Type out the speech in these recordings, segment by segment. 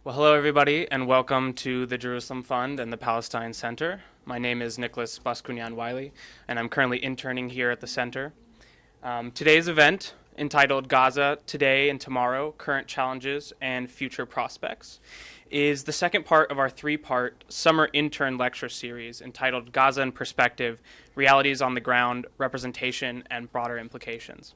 Well, hello everybody, and welcome to the Jerusalem Fund and the Palestine Center. My name is Nicholas Baskunyan-Wiley, and I'm currently interning here at the center. Today's event, entitled Gaza Today and Tomorrow, Current Challenges and Future Prospects, is the second part of our three-part summer intern lecture series entitled Gaza in Perspective, Realities on the Ground, Representation, and Broader Implications.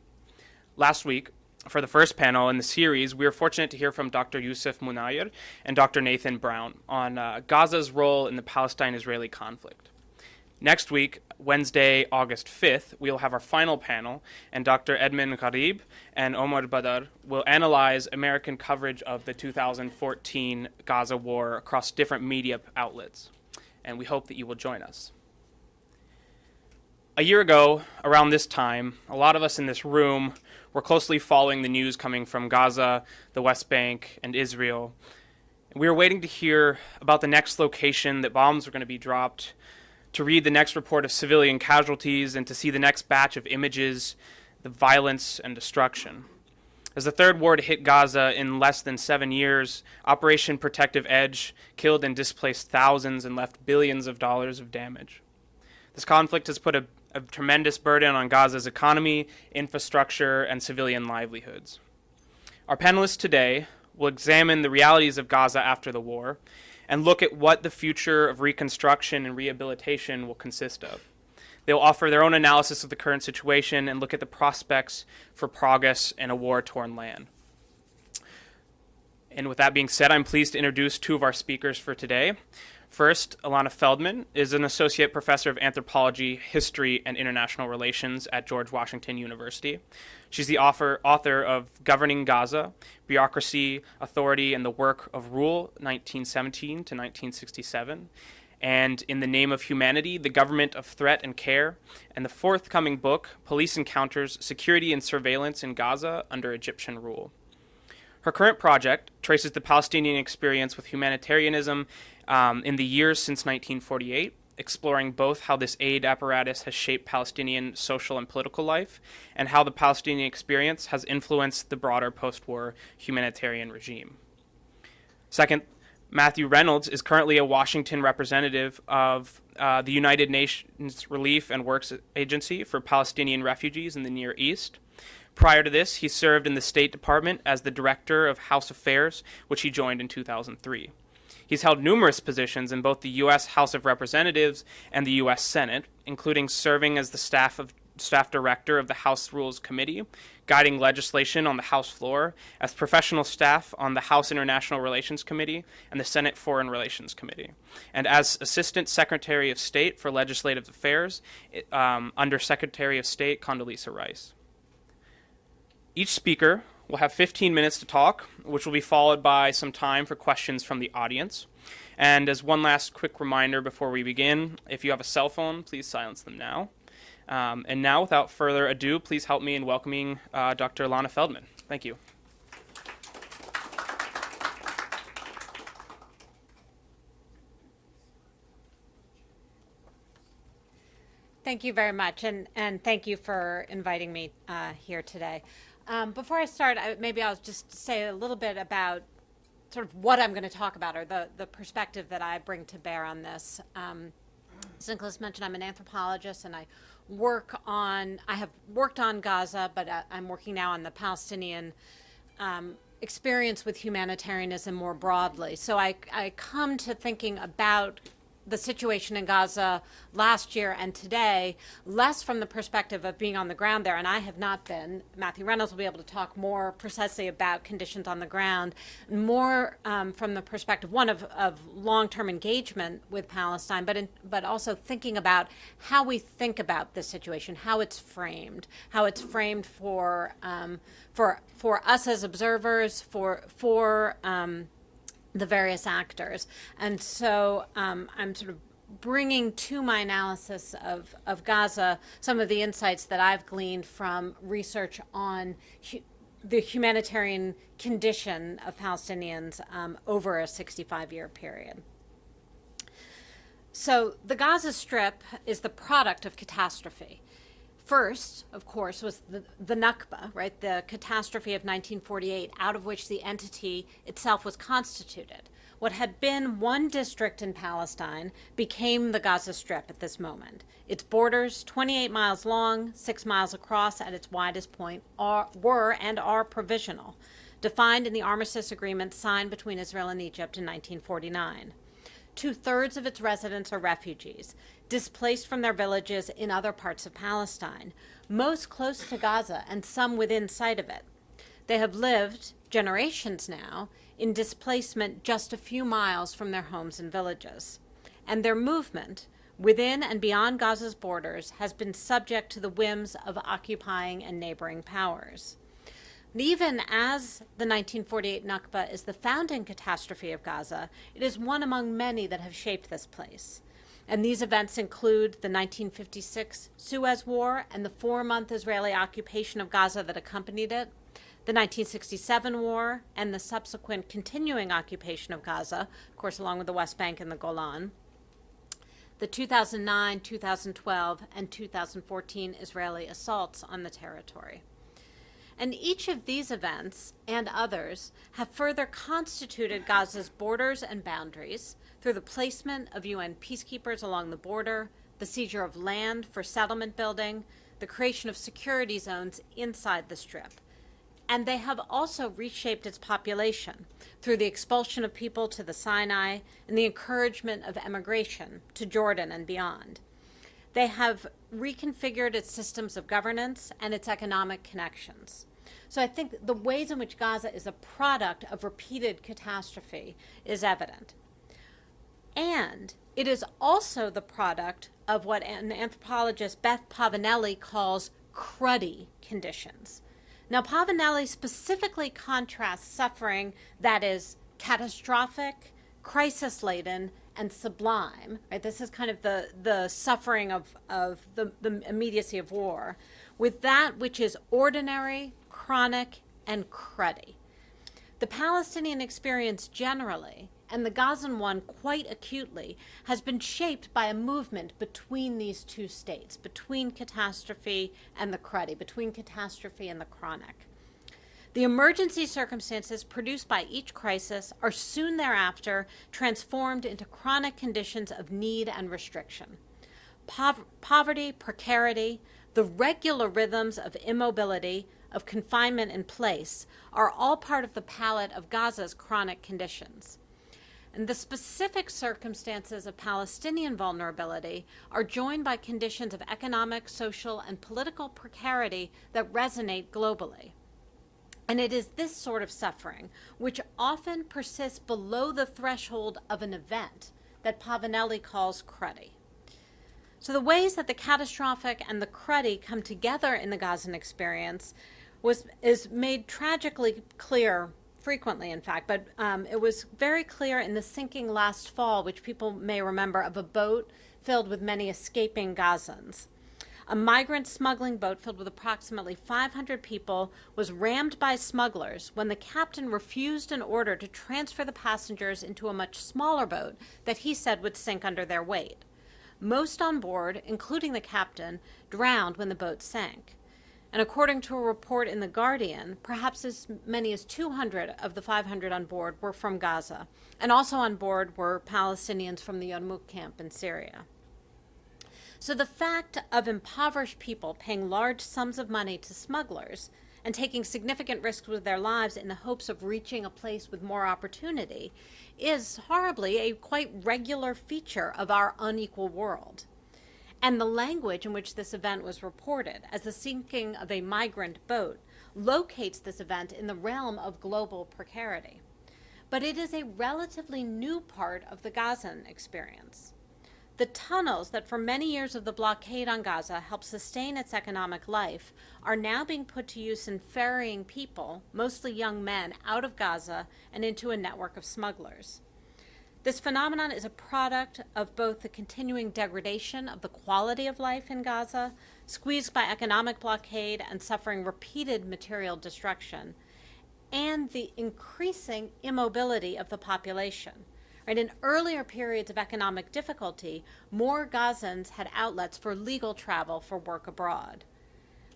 Last week, for the first panel in the series, we were fortunate to hear from Dr. Youssef Munayir and Dr. Nathan Brown on Gaza's role in the Palestine-Israeli conflict. Next week, Wednesday, August 5th, we'll have our final panel, and Dr. Edmond Gharib and Omar Badr will analyze American coverage of the 2014 Gaza war across different media outlets, and we hope that you will join us. A year ago, around this time, a lot of us in this room were closely following the news coming from Gaza, the West Bank, and Israel. We were waiting to hear about the next location that bombs were going to be dropped, to read the next report of civilian casualties, and to see the next batch of images, the violence and destruction. As the third war to hit Gaza in less than 7 years, Operation Protective Edge killed and displaced thousands and left billions of dollars of damage. This conflict has put a tremendous burden on Gaza's economy, infrastructure, and civilian livelihoods. Our panelists today will examine the realities of Gaza after the war and look at what the future of reconstruction and rehabilitation will consist of. They'll offer their own analysis of the current situation and look at the prospects for progress in a war-torn land. And with that being said, I'm pleased to introduce two of our speakers for today. First, Ilana Feldman is an associate professor of anthropology, history, and international relations at George Washington University. She's the author of Governing Gaza, Bureaucracy, Authority, and the Work of Rule, 1917 to 1967, and In the Name of Humanity, The Government of Threat and Care, and the forthcoming book, Police Encounters, Security and Surveillance in Gaza Under Egyptian Rule. Her current project traces the Palestinian experience with humanitarianism in the years since 1948, exploring both how this aid apparatus has shaped Palestinian social and political life, and how the Palestinian experience has influenced the broader post-war humanitarian regime. Second, Matthew Reynolds is currently a Washington representative of the United Nations Relief and Works Agency for Palestinian Refugees in the Near East. Prior to this, he served in the State Department as the Director of House Affairs, which he joined in 2003. He's held numerous positions in both the U.S. House of Representatives and the U.S. Senate, including serving as the staff director of the House Rules Committee, guiding legislation on the House floor, as professional staff on the House International Relations Committee and the Senate Foreign Relations Committee, and as Assistant Secretary of State for Legislative Affairs under Secretary of State Condoleezza Rice. Each speaker will have 15 minutes to talk, which will be followed by some time for questions from the audience. And as one last quick reminder before we begin, if you have a cell phone, please silence them now. And now, without further ado, please help me in welcoming Dr. Ilana Feldman. Thank you. Thank you very much, and thank you for inviting me here today. Before I start, maybe I'll just say a little bit about sort of what I'm going to talk about, or the perspective that I bring to bear on this. As Nicholas mentioned, I'm an anthropologist, and I have worked on Gaza, but I'm working now on the Palestinian experience with humanitarianism more broadly. So I come to thinking about the situation in Gaza last year and today, less from the perspective of being on the ground there, and I have not been. Matthew Reynolds will be able to talk more precisely about conditions on the ground, more from the perspective, one, of long-term engagement with Palestine, but also thinking about how we think about this situation, how it's framed for us as observers, for the various actors. And so I'm sort of bringing to my analysis of Gaza some of the insights that I've gleaned from research on the humanitarian condition of Palestinians over a 65-year period. So the Gaza Strip is the product of catastrophe. First, of course, was the Nakba, right, the catastrophe of 1948, out of which the entity itself was constituted. What had been one district in Palestine became the Gaza Strip at this moment. Its borders, 28 miles long, 6 miles across at its widest point, were and are provisional, defined in the armistice agreement signed between Israel and Egypt in 1949. 2/3 of its residents are refugees, displaced from their villages in other parts of Palestine, most close to Gaza and some within sight of it. They have lived, generations now, in displacement just a few miles from their homes and villages. And their movement, within and beyond Gaza's borders, has been subject to the whims of occupying and neighboring powers. And even as the 1948 Nakba is the founding catastrophe of Gaza, it is one among many that have shaped this place. And these events include the 1956 Suez War and the 4-month Israeli occupation of Gaza that accompanied it, the 1967 war and the subsequent continuing occupation of Gaza, of course, along with the West Bank and the Golan, the 2009, 2012, and 2014 Israeli assaults on the territory. And each of these events and others have further constituted Gaza's borders and boundaries through the placement of UN peacekeepers along the border, the seizure of land for settlement building, the creation of security zones inside the Strip. And they have also reshaped its population through the expulsion of people to the Sinai and the encouragement of emigration to Jordan and beyond. They have reconfigured its systems of governance and its economic connections. So I think the ways in which Gaza is a product of repeated catastrophe is evident. And it is also the product of what an anthropologist, Beth Pavanelli, calls cruddy conditions. Now, Pavanelli specifically contrasts suffering that is catastrophic, crisis-laden, and sublime, right? This is kind of the suffering of the immediacy of war, with that which is ordinary, chronic, and cruddy. The Palestinian experience generally, and the Gazan one quite acutely, has been shaped by a movement between these two states, between catastrophe and the cruddy, between catastrophe and the chronic. The emergency circumstances produced by each crisis are soon thereafter transformed into chronic conditions of need and restriction. Poverty, precarity, the regular rhythms of immobility, of confinement in place, are all part of the palette of Gaza's chronic conditions. And the specific circumstances of Palestinian vulnerability are joined by conditions of economic, social, and political precarity that resonate globally. And it is this sort of suffering, which often persists below the threshold of an event, that Pavanelli calls cruddy. So the ways that the catastrophic and the cruddy come together in the Gazan experience is made tragically clear, frequently in fact, but it was very clear in the sinking last fall, which people may remember, of a boat filled with many escaping Gazans. A migrant smuggling boat filled with approximately 500 people was rammed by smugglers when the captain refused an order to transfer the passengers into a much smaller boat that he said would sink under their weight. Most on board, including the captain, drowned when the boat sank. And according to a report in The Guardian, perhaps as many as 200 of the 500 on board were from Gaza, and also on board were Palestinians from the Yarmouk camp in Syria. So the fact of impoverished people paying large sums of money to smugglers and taking significant risks with their lives in the hopes of reaching a place with more opportunity is horribly a quite regular feature of our unequal world. And the language in which this event was reported as the sinking of a migrant boat locates this event in the realm of global precarity. But it is a relatively new part of the Gazan experience. The tunnels that for many years of the blockade on Gaza helped sustain its economic life are now being put to use in ferrying people, mostly young men, out of Gaza and into a network of smugglers. This phenomenon is a product of both the continuing degradation of the quality of life in Gaza, squeezed by economic blockade and suffering repeated material destruction, and the increasing immobility of the population. Right, in earlier periods of economic difficulty, more Gazans had outlets for legal travel for work abroad.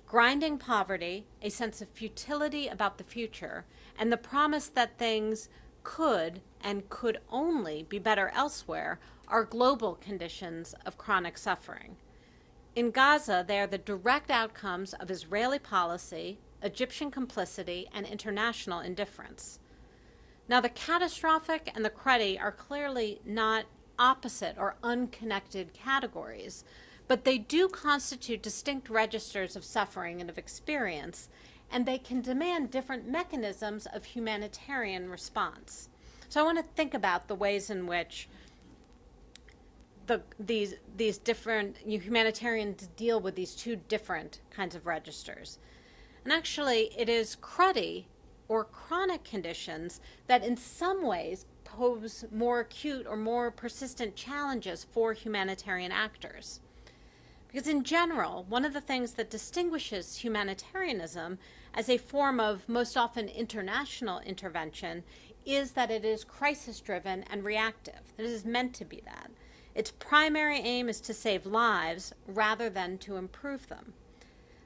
grinding poverty, a sense of futility about the future, and the promise that things could and could only be better elsewhere are global conditions of chronic suffering. In Gaza, they are the direct outcomes of Israeli policy, Egyptian complicity, and international indifference. Now, the catastrophic and the cruddy are clearly not opposite or unconnected categories, but they do constitute distinct registers of suffering and of experience, and they can demand different mechanisms of humanitarian response. So I want to think about the ways in which these different humanitarians deal with these two different kinds of registers. And actually, it is cruddy or chronic conditions that in some ways pose more acute or more persistent challenges for humanitarian actors. Because in general, one of the things that distinguishes humanitarianism as a form of most often international intervention is that it is crisis-driven and reactive. It is meant to be that. Its primary aim is to save lives rather than to improve them.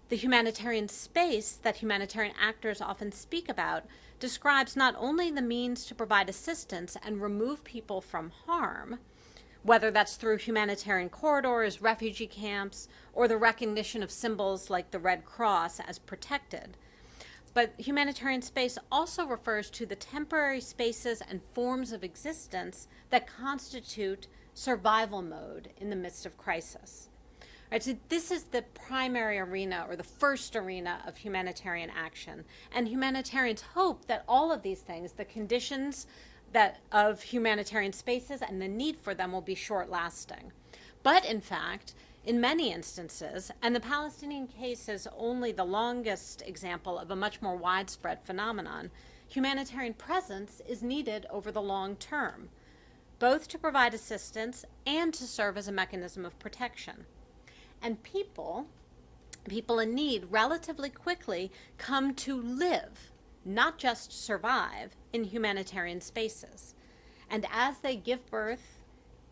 The humanitarian space that humanitarian actors often speak about describes not only the means to provide assistance and remove people from harm, whether that's through humanitarian corridors, refugee camps, or the recognition of symbols like the Red Cross as protected, but humanitarian space also refers to the temporary spaces and forms of existence that constitute survival mode in the midst of crisis. Right, so this is the primary arena or the first arena of humanitarian action. And humanitarians hope that all of these things, the conditions of humanitarian spaces and the need for them will be short-lasting. But in fact, in many instances, and the Palestinian case is only the longest example of a much more widespread phenomenon, humanitarian presence is needed over the long term, both to provide assistance and to serve as a mechanism of protection. And people in need relatively quickly come to live, not just survive, in humanitarian spaces. And as they give birth,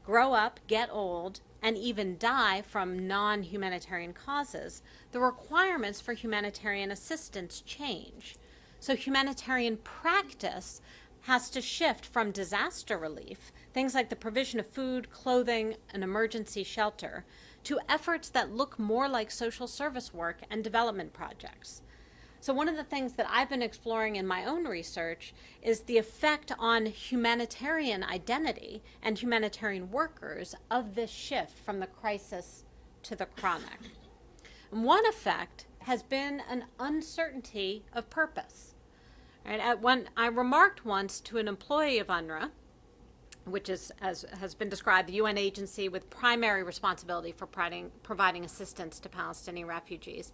grow up, get old, and even die from non-humanitarian causes, the requirements for humanitarian assistance change. So humanitarian practice has to shift from disaster relief, things like the provision of food, clothing, and emergency shelter, to efforts that look more like social service work and development projects. So one of the things that I've been exploring in my own research is the effect on humanitarian identity and humanitarian workers of this shift from the crisis to the chronic. And one effect has been an uncertainty of purpose. Right? I remarked once to an employee of Unruh, which is, as has been described, the UN agency with primary responsibility for providing assistance to Palestinian refugees,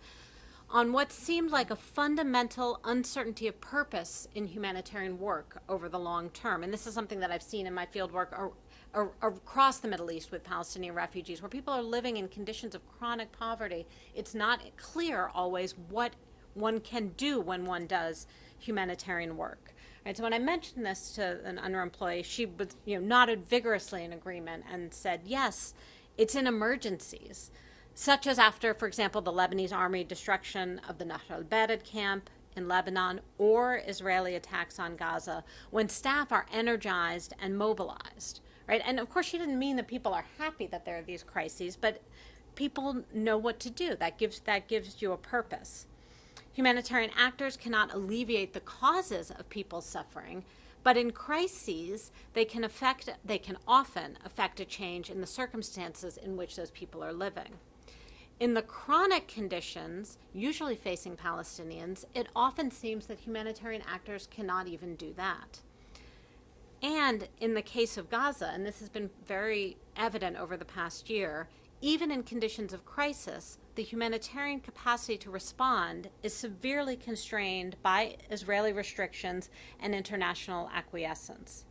on what seemed like a fundamental uncertainty of purpose in humanitarian work over the long term. And this is something that I've seen in my field work across the Middle East with Palestinian refugees, where people are living in conditions of chronic poverty. It's not clear always what one can do when one does humanitarian work. Right, so when I mentioned this to an Unruh employee, she was, nodded vigorously in agreement and said, yes, it's in emergencies, such as after, for example, the Lebanese army destruction of the Nahr al-Bared camp in Lebanon or Israeli attacks on Gaza, when staff are energized and mobilized. Right? And of course, she didn't mean that people are happy that there are these crises, but people know what to do. That gives you a purpose. Humanitarian actors cannot alleviate the causes of people's suffering, but in crises, they can often affect a change in the circumstances in which those people are living. In the chronic conditions usually facing Palestinians, it often seems that humanitarian actors cannot even do that. And in the case of Gaza, and this has been very evident over the past year, even in conditions of crisis, the humanitarian capacity to respond is severely constrained by Israeli restrictions and international acquiescence.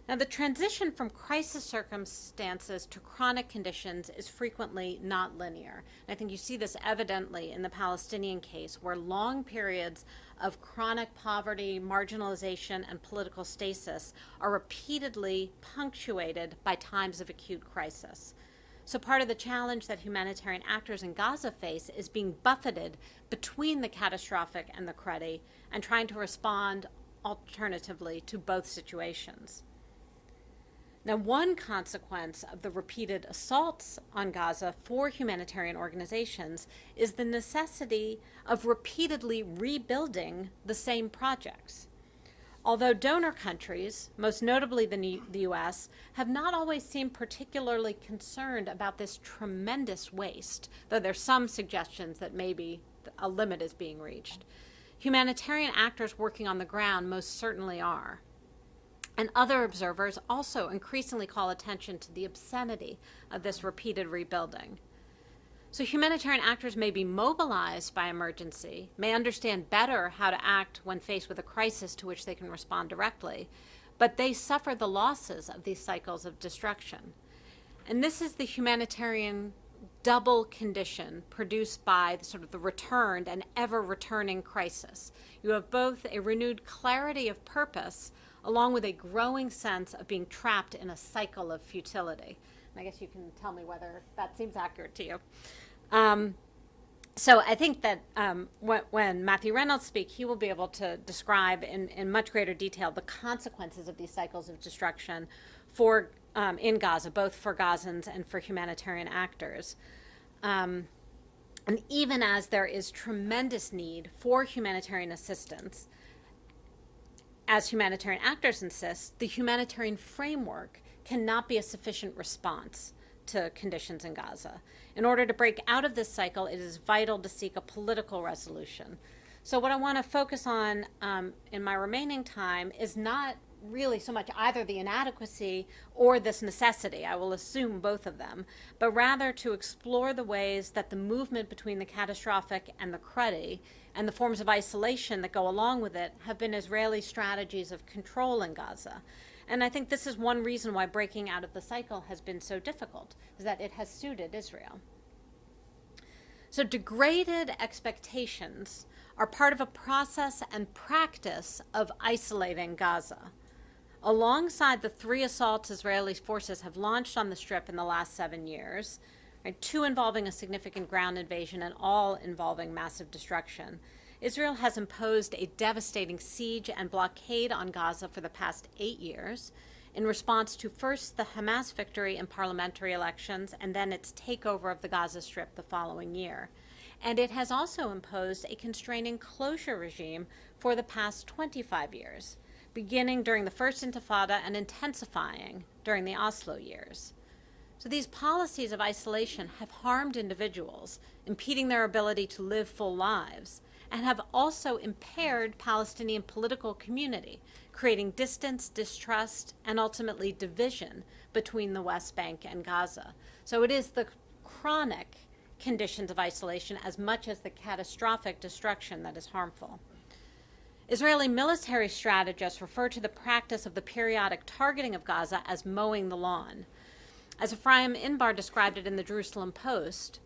Now, the transition from crisis circumstances to chronic conditions is frequently not linear. And I think you see this evidently in the Palestinian case, where long periods of chronic poverty, marginalization, and political stasis are repeatedly punctuated by times of acute crisis. So part of the challenge that humanitarian actors in Gaza face is being buffeted between the catastrophic and the cruddy and trying to respond alternatively to both situations. Now, one consequence of the repeated assaults on Gaza for humanitarian organizations is the necessity of repeatedly rebuilding the same projects. Although donor countries, most notably the U.S., have not always seemed particularly concerned about this tremendous waste, though there's some suggestions that maybe a limit is being reached, humanitarian actors working on the ground most certainly are. And other observers also increasingly call attention to the obscenity of this repeated rebuilding. So humanitarian actors may be mobilized by emergency, may understand better how to act when faced with a crisis to which they can respond directly, but they suffer the losses of these cycles of destruction. And this is the humanitarian double condition produced by the returned and ever-returning crisis. You have both a renewed clarity of purpose along with a growing sense of being trapped in a cycle of futility. And I guess you can tell me whether that seems accurate to you. So I think that when Matthew Reynolds speaks, he will be able to describe in much greater detail the consequences of these cycles of destruction for in Gaza, both for Gazans and for humanitarian actors. And even as there is tremendous need for humanitarian assistance, as humanitarian actors insist, the humanitarian framework cannot be a sufficient response to conditions in Gaza. In order to break out of this cycle, it is vital to seek a political resolution. So what I want to focus on in my remaining time is not really so much either the inadequacy or this necessity. I will assume both of them, but rather to explore the ways that the movement between the catastrophic and the cruddy and the forms of isolation that go along with it have been Israeli strategies of control in Gaza. And I think this is one reason why breaking out of the cycle has been so difficult, is that it has suited Israel. So degraded expectations are part of a process and practice of isolating Gaza. Alongside the 3 assaults Israeli forces have launched on the Strip in the last 7 years, 2 involving a significant ground invasion and all involving massive destruction, Israel has imposed a devastating siege and blockade on Gaza for the past 8 years in response to first the Hamas victory in parliamentary elections and then its takeover of the Gaza Strip the following year. And it has also imposed a constraining closure regime for the past 25 years, beginning during the First Intifada and intensifying during the Oslo years. So these policies of isolation have harmed individuals, impeding their ability to live full lives, and have also impaired Palestinian political community, creating distance, distrust, and ultimately division between the West Bank and Gaza. So it is the chronic conditions of isolation as much as the catastrophic destruction that is harmful. Israeli military strategists refer to the practice of the periodic targeting of Gaza as mowing the lawn. As Ephraim Inbar described it in the Jerusalem Post,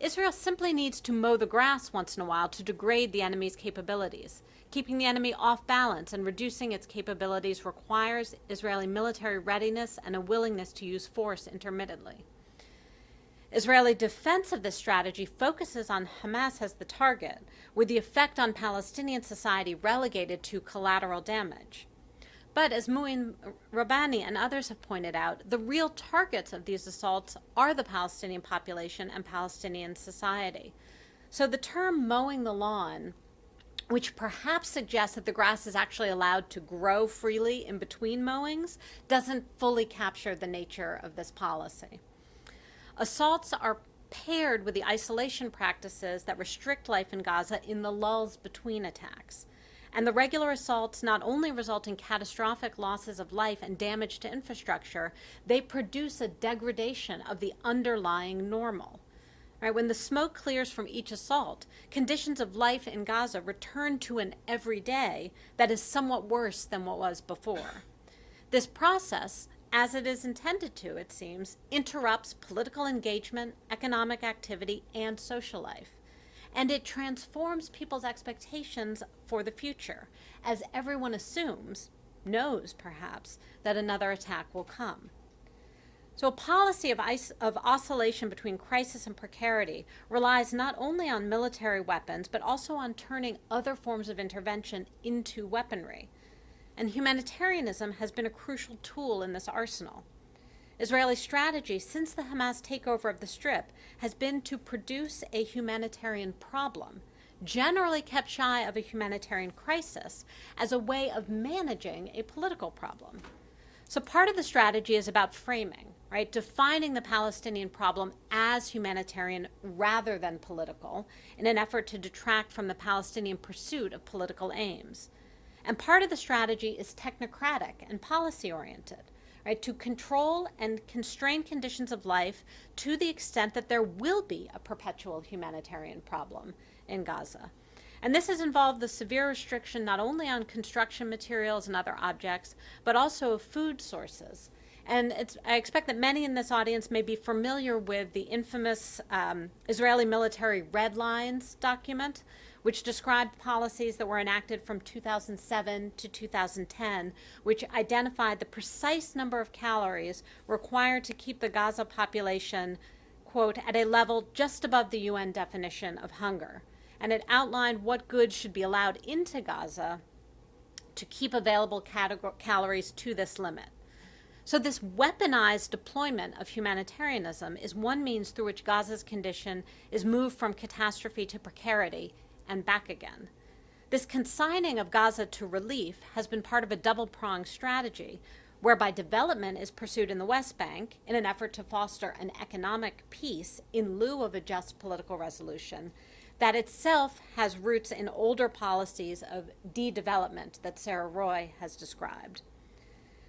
Israel simply needs to mow the grass once in a while to degrade the enemy's capabilities. Keeping the enemy off balance and reducing its capabilities requires Israeli military readiness and a willingness to use force intermittently. Israeli defense of this strategy focuses on Hamas as the target, with the effect on Palestinian society relegated to collateral damage. But as Mouin Rabbani and others have pointed out, the real targets of these assaults are the Palestinian population and Palestinian society. So the term mowing the lawn, which perhaps suggests that the grass is actually allowed to grow freely in between mowings, doesn't fully capture the nature of this policy. Assaults are paired with the isolation practices that restrict life in Gaza in the lulls between attacks. And the regular assaults not only result in catastrophic losses of life and damage to infrastructure, they produce a degradation of the underlying normal. Right? When the smoke clears from each assault, conditions of life in Gaza return to an everyday that is somewhat worse than what was before. This process, as it is intended to, it seems, interrupts political engagement, economic activity, and social life. And it transforms people's expectations for the future, as everyone assumes, knows perhaps, that another attack will come. So a policy of oscillation between crisis and precarity relies not only on military weapons, but also on turning other forms of intervention into weaponry. And humanitarianism has been a crucial tool in this arsenal. Israeli strategy since the Hamas takeover of the Strip has been to produce a humanitarian problem, generally kept shy of a humanitarian crisis, as a way of managing a political problem. So part of the strategy is about framing, right? Defining the Palestinian problem as humanitarian rather than political in an effort to detract from the Palestinian pursuit of political aims. And part of the strategy is technocratic and policy-oriented, right? To control and constrain conditions of life to the extent that there will be a perpetual humanitarian problem in Gaza. And this has involved the severe restriction not only on construction materials and other objects, but also of food sources. And I expect that many in this audience may be familiar with the infamous Israeli military Red Lines document, which described policies that were enacted from 2007 to 2010, which identified the precise number of calories required to keep the Gaza population, quote, at a level just above the UN definition of hunger. And it outlined what goods should be allowed into Gaza to keep available calories to this limit. So this weaponized deployment of humanitarianism is one means through which Gaza's condition is moved from catastrophe to precarity and back again. This consigning of Gaza to relief has been part of a double-pronged strategy, whereby development is pursued in the West Bank in an effort to foster an economic peace in lieu of a just political resolution that itself has roots in older policies of de-development that Sarah Roy has described.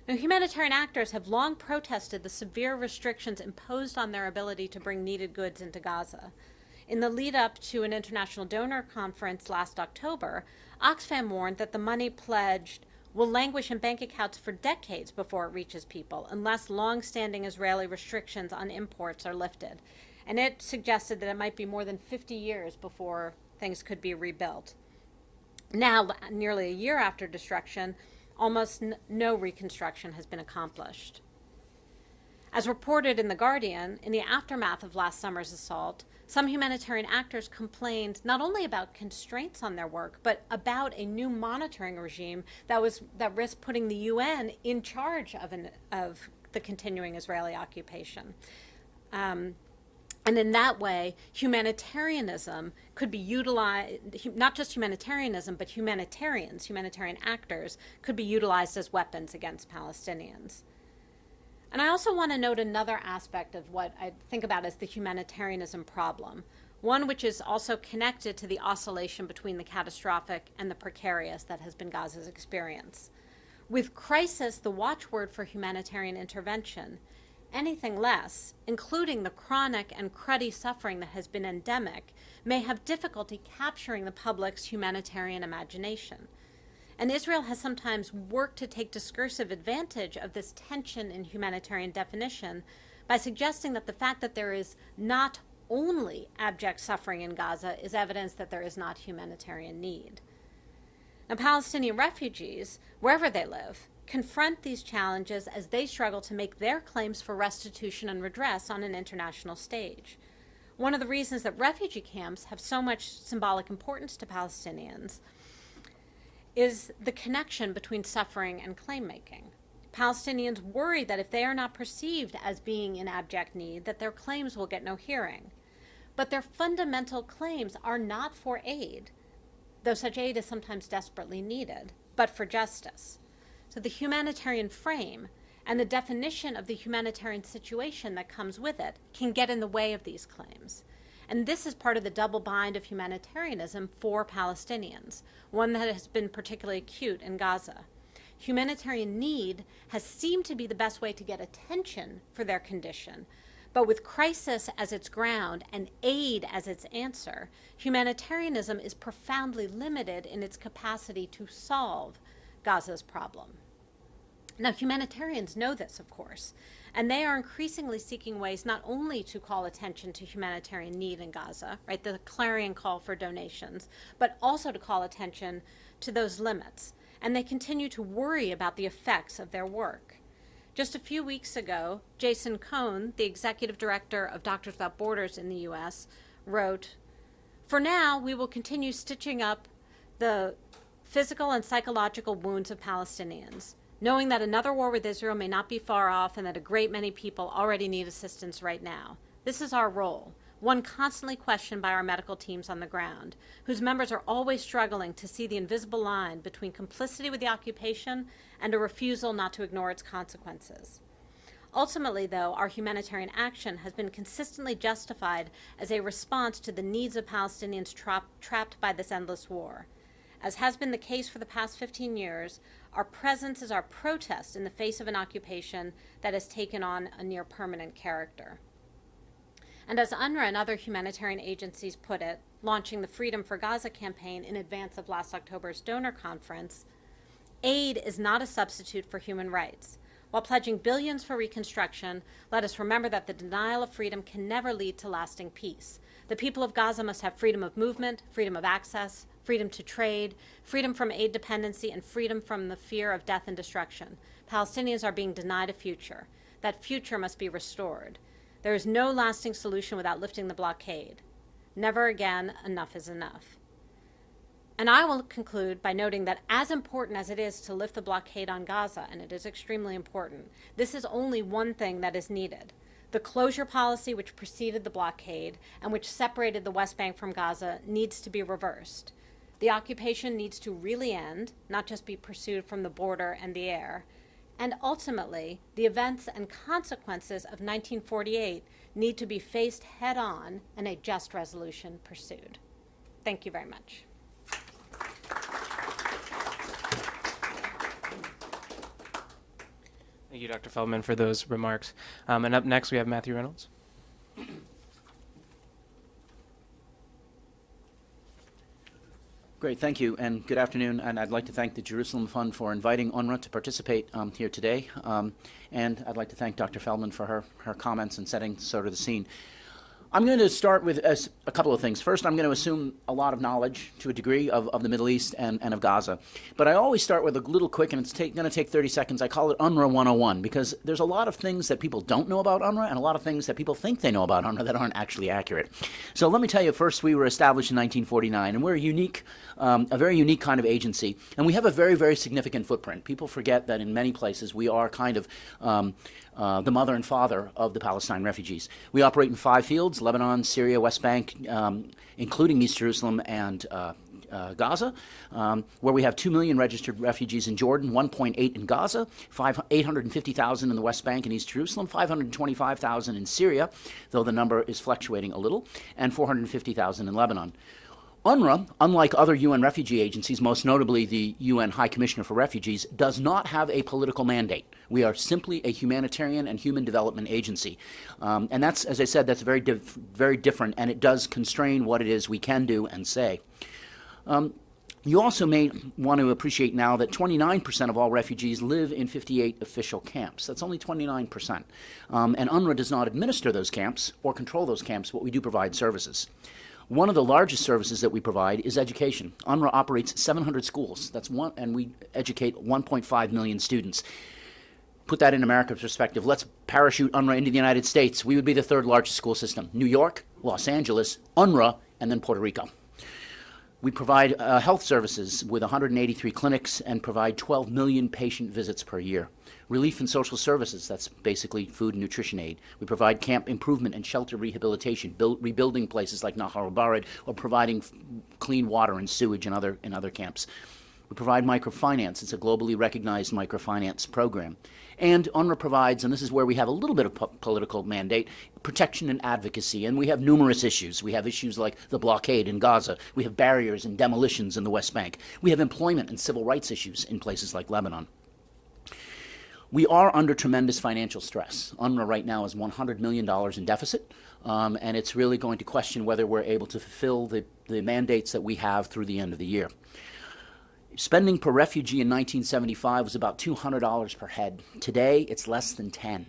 Now, humanitarian actors have long protested the severe restrictions imposed on their ability to bring needed goods into Gaza. In the lead up to an international donor conference last October, Oxfam warned that the money pledged will languish in bank accounts for decades before it reaches people, unless long-standing Israeli restrictions on imports are lifted. And it suggested that it might be more than 50 years before things could be rebuilt. Now, nearly a year after destruction, almost no reconstruction has been accomplished. As reported in The Guardian, in the aftermath of last summer's assault, some humanitarian actors complained not only about constraints on their work, but about a new monitoring regime that risked putting the UN in charge of the continuing Israeli occupation. And in that way, humanitarianism could be utilized, not just humanitarianism, but humanitarian actors could be utilized as weapons against Palestinians. And I also want to note another aspect of what I think about as the humanitarianism problem, one which is also connected to the oscillation between the catastrophic and the precarious that has been Gaza's experience. With crisis the watchword for humanitarian intervention, anything less, including the chronic and cruddy suffering that has been endemic, may have difficulty capturing the public's humanitarian imagination. And Israel has sometimes worked to take discursive advantage of this tension in humanitarian definition by suggesting that the fact that there is not only abject suffering in Gaza is evidence that there is not humanitarian need. Now, Palestinian refugees, wherever they live, confront these challenges as they struggle to make their claims for restitution and redress on an international stage. One of the reasons that refugee camps have so much symbolic importance to Palestinians is the connection between suffering and claim-making. Palestinians worry that if they are not perceived as being in abject need, that their claims will get no hearing. But their fundamental claims are not for aid, though such aid is sometimes desperately needed, but for justice. So the humanitarian frame and the definition of the humanitarian situation that comes with it can get in the way of these claims. And this is part of the double bind of humanitarianism for Palestinians, one that has been particularly acute in Gaza. Humanitarian need has seemed to be the best way to get attention for their condition, but with crisis as its ground and aid as its answer, humanitarianism is profoundly limited in its capacity to solve Gaza's problem. Now, humanitarians know this, of course, and they are increasingly seeking ways not only to call attention to humanitarian need in Gaza, right, the clarion call for donations, but also to call attention to those limits. And they continue to worry about the effects of their work. Just a few weeks ago, Jason Cohn, the executive director of Doctors Without Borders in the U.S., wrote, "For now, we will continue stitching up the physical and psychological wounds of Palestinians, knowing that another war with Israel may not be far off and that a great many people already need assistance right now. This is our role, one constantly questioned by our medical teams on the ground, whose members are always struggling to see the invisible line between complicity with the occupation and a refusal not to ignore its consequences. Ultimately, though, our humanitarian action has been consistently justified as a response to the needs of Palestinians trapped by this endless war. As has been the case for the past 15 years, our presence is our protest in the face of an occupation that has taken on a near permanent character." And as Unruh and other humanitarian agencies put it, launching the Freedom for Gaza campaign in advance of last October's donor conference, aid is not a substitute for human rights. While pledging billions for reconstruction, let us remember that the denial of freedom can never lead to lasting peace. The people of Gaza must have freedom of movement, freedom of access, freedom to trade, freedom from aid dependency, and freedom from the fear of death and destruction. Palestinians are being denied a future. That future must be restored. There is no lasting solution without lifting the blockade. Never again, enough is enough. And I will conclude by noting that as important as it is to lift the blockade on Gaza, and it is extremely important, this is only one thing that is needed. The closure policy which preceded the blockade and which separated the West Bank from Gaza needs to be reversed. The occupation needs to really end, not just be pursued from the border and the air. And ultimately, the events and consequences of 1948 need to be faced head on and a just resolution pursued. Thank you very much. Thank you, Dr. Feldman, for those remarks. And up next, we have Matthew Reynolds. Great, thank you, and good afternoon. And I'd like to thank the Jerusalem Fund for inviting Onra to participate here today. And I'd like to thank Dr. Feldman for her comments and setting sort of the scene. I'm going to start with a couple of things. First, I'm going to assume a lot of knowledge to a degree of the Middle East and of Gaza. But I always start with a little quick, and it's going to take 30 seconds. I call it Unruh 101, because there's a lot of things that people don't know about Unruh and a lot of things that people think they know about Unruh that aren't actually accurate. So let me tell you, first, we were established in 1949, and we're a very unique kind of agency. And we have a very, very significant footprint. People forget that in many places we are kind of the mother and father of the Palestine refugees. We operate in 5 fields: Lebanon, Syria, West Bank, including East Jerusalem and Gaza, where we have 2 million registered refugees in Jordan, 1.8 in Gaza, 850,000 in the West Bank and East Jerusalem, 525,000 in Syria, though the number is fluctuating a little, and 450,000 in Lebanon. UNRWA, unlike other UN refugee agencies, most notably the UN High Commissioner for Refugees, does not have a political mandate. We are simply a humanitarian and human development agency. And that's, as I said, that's very different, and it does constrain what it is we can do and say. You also may want to appreciate now that 29% of all refugees live in 58 official camps. That's only 29%. And UNRWA does not administer those camps or control those camps, but we do provide services. One of the largest services that we provide is education. UNRWA operates 700 schools. And we educate 1.5 million students. Put that in America's perspective. Let's parachute UNRWA into the United States. We would be the 3rd largest school system. New York, Los Angeles, UNRWA, and then Puerto Rico. We provide health services with 183 clinics and provide 12 million patient visits per year. Relief and social services, that's basically food and nutrition aid. We provide camp improvement and shelter rehabilitation, rebuilding places like Nahar al-Bared, or providing clean water and sewage in other camps. We provide microfinance. It's a globally recognized microfinance program. And UNRWA provides, and this is where we have a little bit of political mandate, protection and advocacy. And we have numerous issues. We have issues like the blockade in Gaza. We have barriers and demolitions in the West Bank. We have employment and civil rights issues in places like Lebanon. We are under tremendous financial stress. UNRWA right now is $100 million in deficit, and it's really going to question whether we're able to fulfill the mandates that we have through the end of the year. Spending per refugee in 1975 was about $200 per head. Today, it's less than 10.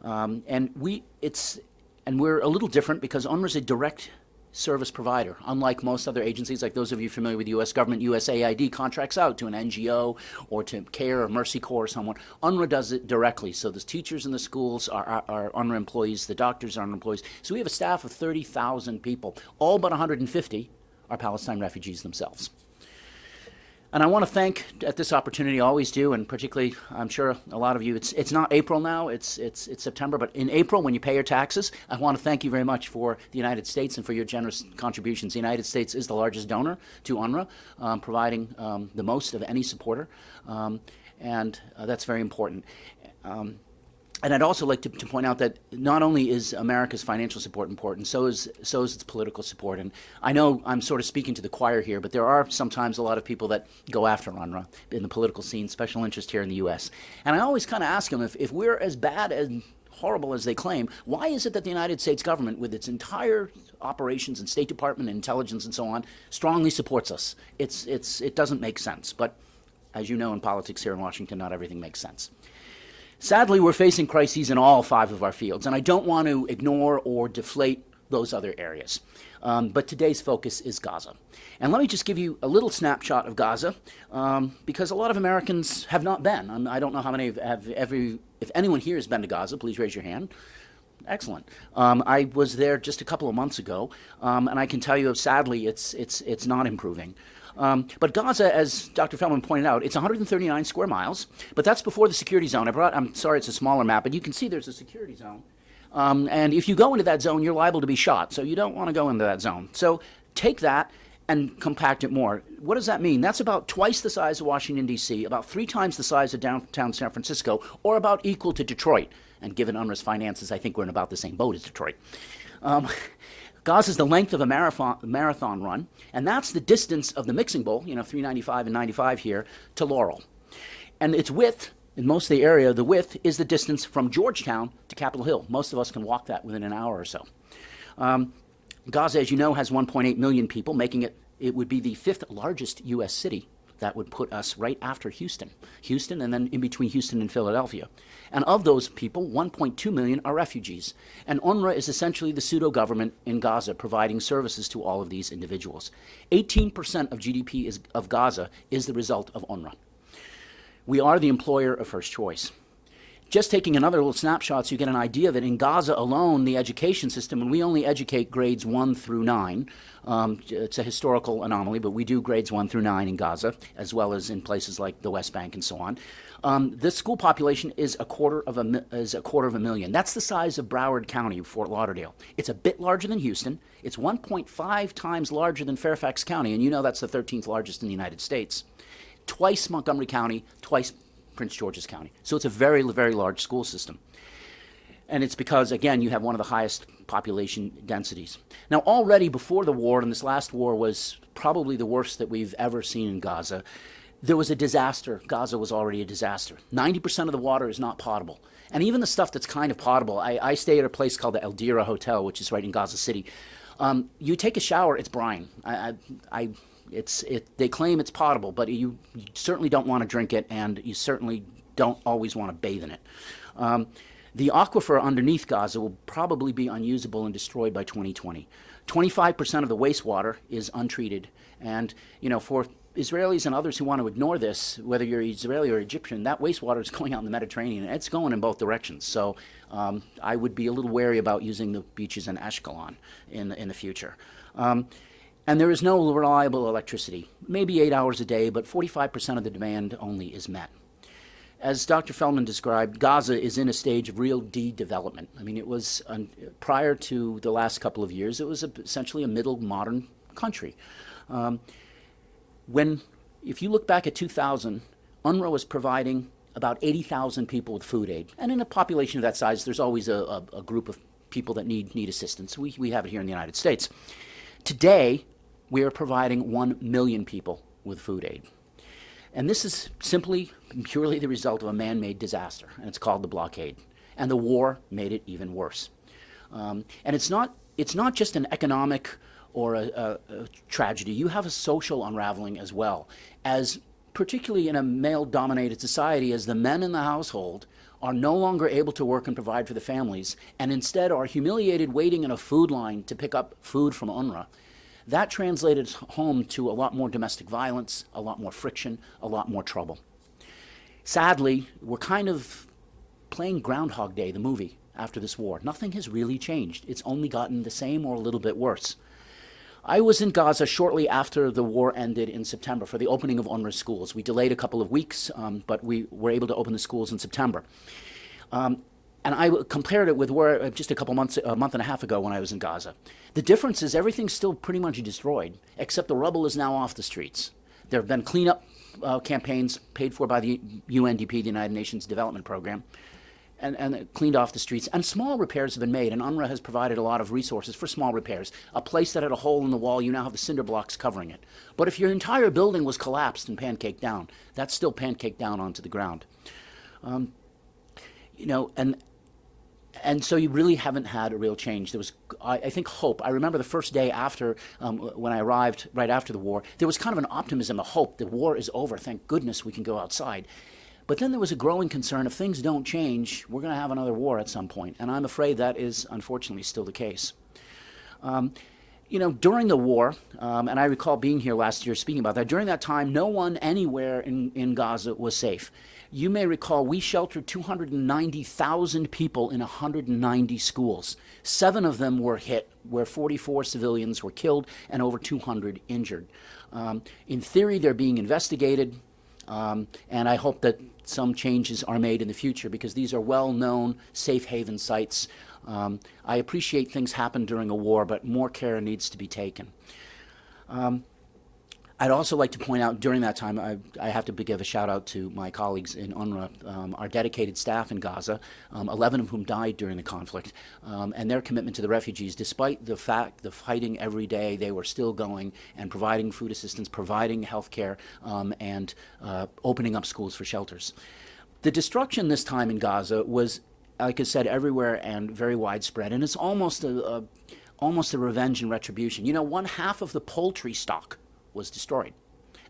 And we're a little different because UNRWA is a direct service provider. Unlike most other agencies, like those of you familiar with the U.S. government, USAID contracts out to an NGO or to CARE or Mercy Corps or someone. Unruh does it directly. So the teachers in the schools are Unruh employees, the doctors are Unruh employees. So we have a staff of 30,000 people. All but 150 are Palestine refugees themselves. And I want to thank, at this opportunity, I always do, and particularly, I'm sure a lot of you, it's not April now, it's September, but in April, when you pay your taxes, I want to thank you very much for the United States and for your generous contributions. The United States is the largest donor to UNRWA, providing the most of any supporter, and that's very important. And I'd also like to point out that not only is America's financial support important, so is its political support. And I know I'm sort of speaking to the choir here, but there are sometimes a lot of people that go after UNRWA in the political scene, special interest here in the U.S. And I always kind of ask them, if we're as bad and horrible as they claim, why is it that the United States government, with its entire operations and State Department and intelligence and so on, strongly supports us? It doesn't make sense. But as you know, in politics here in Washington, not everything makes sense. Sadly, we're facing crises in all 5 of our fields, and I don't want to ignore or deflate those other areas. But today's focus is Gaza. And let me just give you a little snapshot of Gaza, because a lot of Americans have not been. I don't know how many have ever, if anyone here has been to Gaza, please raise your hand. Excellent. I was there just a couple of months ago, and I can tell you, sadly, it's not improving. But Gaza, as Dr. Feldman pointed out, it's 139 square miles, but that's before the security zone. I'm sorry it's a smaller map, but you can see there's a security zone. And if you go into that zone, you're liable to be shot, so you don't want to go into that zone. So take that and compact it more. What does that mean? That's about twice the size of Washington, D.C., about 3 times the size of downtown San Francisco, or about equal to Detroit. And given UNRWA's finances, I think we're in about the same boat as Detroit. Gaza is the length of a marathon run, and that's the distance of the mixing bowl, 395 and 95 here, to Laurel. And its width, in most of the area, the width is the distance from Georgetown to Capitol Hill. Most of us can walk that within an hour or so. Gaza, as you know, has 1.8 million people, making it would be the 5th largest U.S. city. That would put us right after Houston, and then in between Houston and Philadelphia. And of those people, 1.2 million are refugees. And UNRWA is essentially the pseudo-government in Gaza, providing services to all of these individuals. 18% of GDP of Gaza is the result of UNRWA. We are the employer of first choice. Just taking another little snapshot so you get an idea of it, in Gaza alone, the education system, and we only educate grades 1 through 9. It's a historical anomaly, but we do grades 1 through 9 in Gaza, as well as in places like the West Bank and so on. The school population is a quarter of a million. That's the size of Broward County, Fort Lauderdale. It's a bit larger than Houston. It's 1.5 times larger than Fairfax County, and you know that's the 13th largest in the United States. Twice Montgomery County, twice Prince George's County. So it's a very, very large school system. And it's because, again, you have one of the highest population densities. Now, already before the war, and this last war was probably the worst that we've ever seen in Gaza, there was a disaster. Gaza was already a disaster. 90% of the water is not potable. And even the stuff that's kind of potable, I stay at a place called the Eldira Hotel, which is right in Gaza City. You take a shower, it's brine. They claim it's potable, but you certainly don't want to drink it, and you certainly don't always want to bathe in it. The aquifer underneath Gaza will probably be unusable and destroyed by 2020. 25% of the wastewater is untreated, and for Israelis and others who want to ignore this, whether you're Israeli or Egyptian, that wastewater is going out in the Mediterranean, and it's going in both directions. So I would be a little wary about using the beaches in Ashkelon in the future. And there is no reliable electricity, maybe 8 hours a day, but 45% of the demand only is met. As Dr. Feldman described, Gaza is in a stage of real de-development. I mean, it was, prior to the last couple of years, it was essentially a middle modern country. If you look back at 2000, UNRWA was providing about 80,000 people with food aid. And in a population of that size, there's always a group of people that need assistance. We have it here in the United States. Today, we are providing 1 million people with food aid. And this is simply, purely the result of a man-made disaster, and it's called the blockade. And the war made it even worse. And it's not just an economic or a tragedy. You have a social unraveling as well, as particularly in a male-dominated society, as the men in the household are no longer able to work and provide for the families, and instead are humiliated waiting in a food line to pick up food from Unruh, that translated home to a lot more domestic violence, a lot more friction, a lot more trouble. Sadly, we're kind of playing Groundhog Day, the movie, after this war. Nothing has really changed. It's only gotten the same or a little bit worse. I was in Gaza shortly after the war ended in September for the opening of Unruh schools. We delayed a couple of weeks, but we were able to open the schools in September. And I compared it with where just a month and a half ago when I was in Gaza. The difference is everything's still pretty much destroyed, except the rubble is now off the streets. There have been cleanup campaigns paid for by the UNDP, the United Nations Development Program, and cleaned off the streets. And small repairs have been made, and Unruh has provided a lot of resources for small repairs. A place that had a hole in the wall, you now have the cinder blocks covering it. But if your entire building was collapsed and pancaked down, that's still pancaked down onto the ground. And so you really haven't had a real change. There was, I think, hope. I remember the first day after, when I arrived, right after the war, there was kind of an optimism, a hope. The war is over. Thank goodness we can go outside. But then there was a growing concern, if things don't change, we're going to have another war at some point. And I'm afraid that is, unfortunately, still the case. During the war, and I recall being here last year speaking about that, during that time, no one anywhere in Gaza was safe. You may recall we sheltered 290,000 people in 190 schools. 7 of them were hit, where 44 civilians were killed and over 200 injured. In theory, they're being investigated, and I hope that some changes are made in the future because these are well-known safe haven sites. I appreciate things happen during a war, but more care needs to be taken. I'd also like to point out during that time, I have to give a shout out to my colleagues in Unruh, our dedicated staff in Gaza, 11 of whom died during the conflict, and their commitment to the refugees. Despite the fighting every day, they were still going and providing food assistance, providing health care, and opening up schools for shelters. The destruction this time in Gaza was, like I said, everywhere and very widespread, and it's almost a revenge and retribution. 1/2 of the poultry stock was destroyed.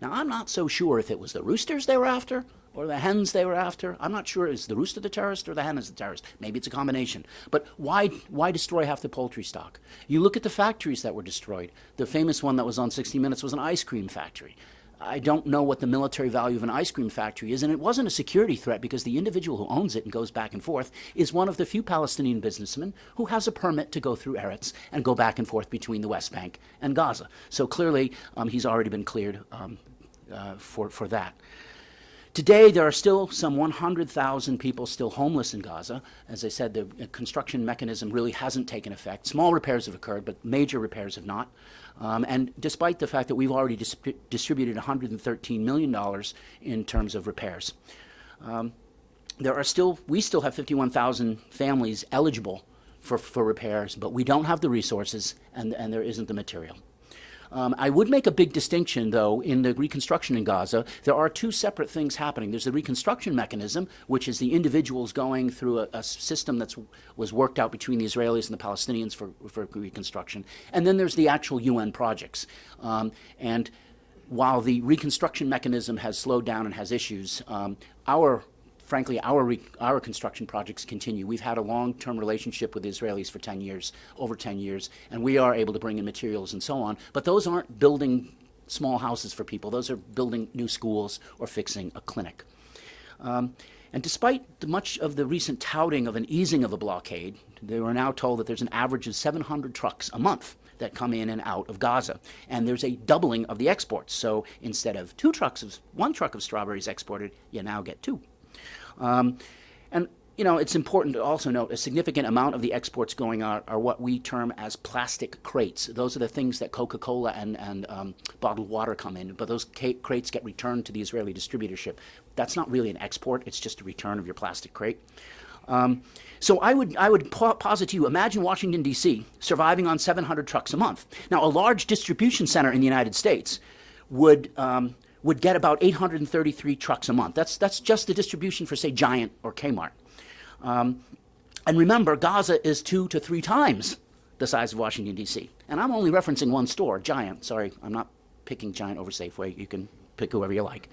Now, I'm not so sure if it was the roosters they were after or the hens they were after. I'm not sure is the rooster the terrorist or the hen is the terrorist. Maybe it's a combination. But why destroy half the poultry stock? You look at the factories that were destroyed. The famous one that was on 60 Minutes was an ice cream factory. I don't know what the military value of an ice cream factory is, and it wasn't a security threat because the individual who owns it and goes back and forth is one of the few Palestinian businessmen who has a permit to go through Eretz and go back and forth between the West Bank and Gaza. So clearly, he's already been cleared for that. Today, there are still some 100,000 people still homeless in Gaza. As I said, the construction mechanism really hasn't taken effect. Small repairs have occurred, but major repairs have not. And despite the fact that we've already distributed $113 million in terms of repairs. We still have 51,000 families eligible for repairs, but we don't have the resources and there isn't the material. I would make a big distinction, though, in the reconstruction in Gaza. There are 2 separate things happening. There's the reconstruction mechanism, which is the individuals going through a system that was worked out between the Israelis and the Palestinians for reconstruction. And then there's the actual UN projects. And while the reconstruction mechanism has slowed down and has issues, frankly, our construction projects continue. We've had a long-term relationship with the Israelis for 10 years, over 10 years, and we are able to bring in materials and so on. But those aren't building small houses for people. Those are building new schools or fixing a clinic. And despite much of the recent touting of an easing of the blockade, they were now told that there's an average of 700 trucks a month that come in and out of Gaza. And there's a doubling of the exports. So instead of 1 truck of strawberries exported, you now get 2. It's important to also note a significant amount of the exports going out are what we term as plastic crates. Those are the things that Coca-Cola and bottled water come in, but those crates get returned to the Israeli distributorship. That's not really an export, it's just a return of your plastic crate. So I would posit to you, imagine Washington, D.C. surviving on 700 trucks a month. Now, a large distribution center in the United States would get about 833 trucks a month. That's just the distribution for, say, Giant or Kmart. And remember, Gaza is 2 to 3 times the size of Washington, D.C. And I'm only referencing one store, Giant. Sorry, I'm not picking Giant over Safeway. You can pick whoever you like.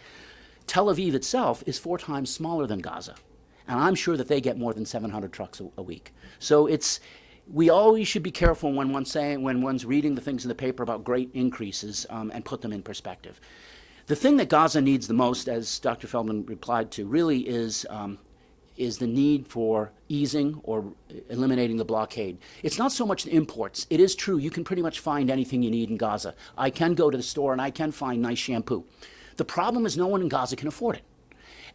Tel Aviv itself is 4 times smaller than Gaza. and I'm sure that they get more than 700 trucks a week. So we always should be careful when one's reading the things in the paper about great increases and put them in perspective. The thing that Gaza needs the most, as Dr. Feldman replied to, really is the need for easing or eliminating the blockade. It's not so much the imports. It is true, you can pretty much find anything you need in Gaza. I can go to the store and I can find nice shampoo. The problem is no one in Gaza can afford it.